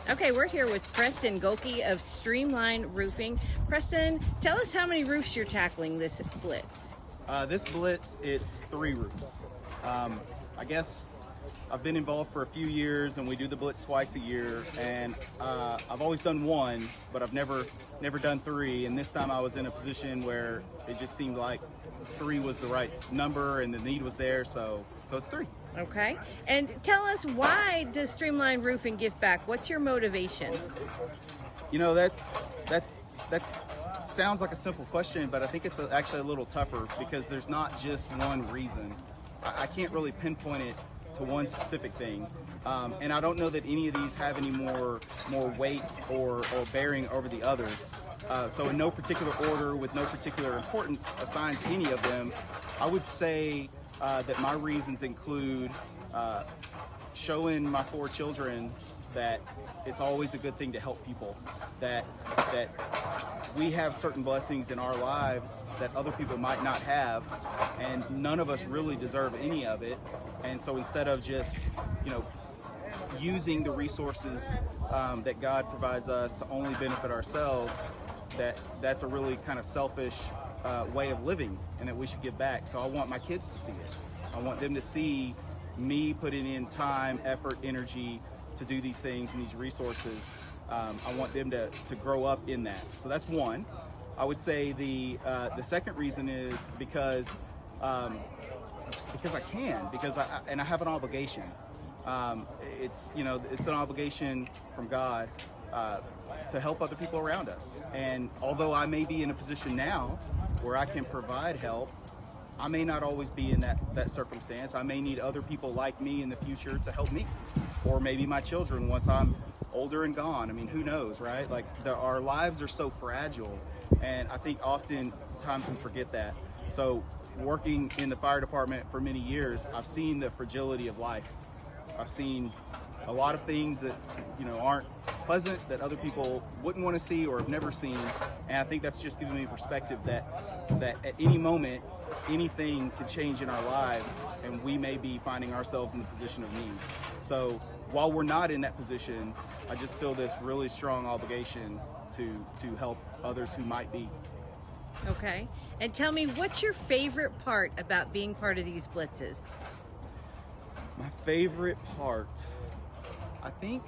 Okay, we're here with Preston Golke of Streamline Roofing. Preston, tell us how many roofs you're tackling this Blitz. This Blitz, it's 3 roofs. I guess I've been involved for a few years, and we do the Blitz twice a year, and I've always done 1, but I've never done 3, and this time I was in a position where it just seemed like 3 was the right number and the need was there, so it's 3. Okay, and tell us, why does Streamline Roofing give back? What's your motivation? You know, that sounds like a simple question, but I think it's actually a little tougher because there's not just one reason. I can't really pinpoint it to one specific thing, and I don't know that any of these have any more weight or bearing over the others. So in no particular order, with no particular importance assigned to any of them, I would say that my reasons include showing my 4 children that it's always a good thing to help people, that we have certain blessings in our lives that other people might not have, and none of us really deserve any of it. And so instead of just, using the resources that God provides us to only benefit ourselves, that's a really kind of selfish way of living, and that we should give back. So I want my kids to see it. I want them to see me putting in time, effort, energy to do these things and these resources. I want them to grow up in that. So that's one. I would say the second reason is because I can, because I have an obligation. It's an obligation from God to help other people around us. And although I may be in a position now where I can provide help, I may not always be in that circumstance. I may need other people like me in the future to help me, or maybe my children once I'm older and gone. I mean, who knows, right? Like, our lives are so fragile, and I think oftentimes we forget that. So working in the fire department for many years, I've seen the fragility of life. I've seen a lot of things that aren't pleasant, that other people wouldn't want to see or have never seen, and I think that's just giving me perspective that at any moment anything could change in our lives, and we may be finding ourselves in the position of need. So while we're not in that position, I just feel this really strong obligation to help others who might be. Okay, and tell me, what's your favorite part about being part of these Blitzes? My favorite part, I think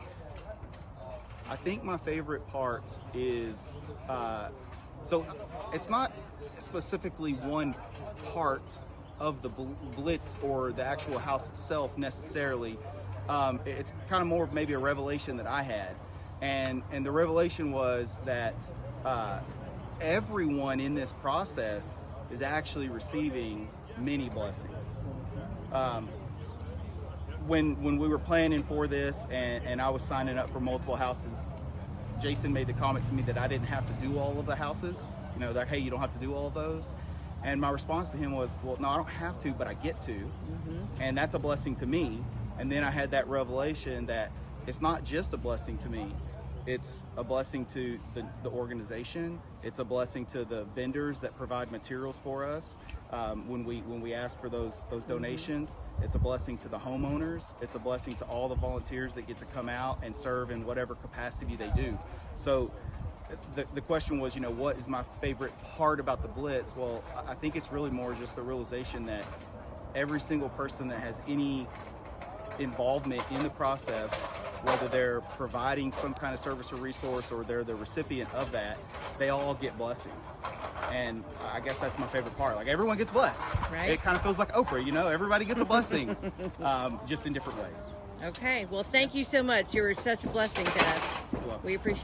my favorite part is, so it's not specifically one part of the Blitz or the actual house itself necessarily. It's kind of more of maybe a revelation that I had, and the revelation was that everyone in this process is actually receiving many blessings. When we were planning for this and I was signing up for multiple houses, Jason made the comment to me that I didn't have to do all of the houses, that, hey, you don't have to do all of those. And my response to him was, well, no, I don't have to, but I get to. Mm-hmm. And that's a blessing to me. And then I had that revelation that it's not just a blessing to me, it's a blessing to the organization. It's a blessing to the vendors that provide materials for us when we ask for those donations. It's a blessing to the homeowners. It's a blessing to all the volunteers that get to come out and serve in whatever capacity they do. So the question was, what is my favorite part about the Blitz? Well, I think it's really more just the realization that every single person that has any involvement in the process, whether they're providing some kind of service or resource or they're the recipient of that, they all get blessings. And I guess that's my favorite part. Like, everyone gets blessed. Right. It kind of feels like Oprah, everybody gets a blessing, just in different ways. Okay, well, thank you so much. You were such a blessing to us. Well, we appreciate it.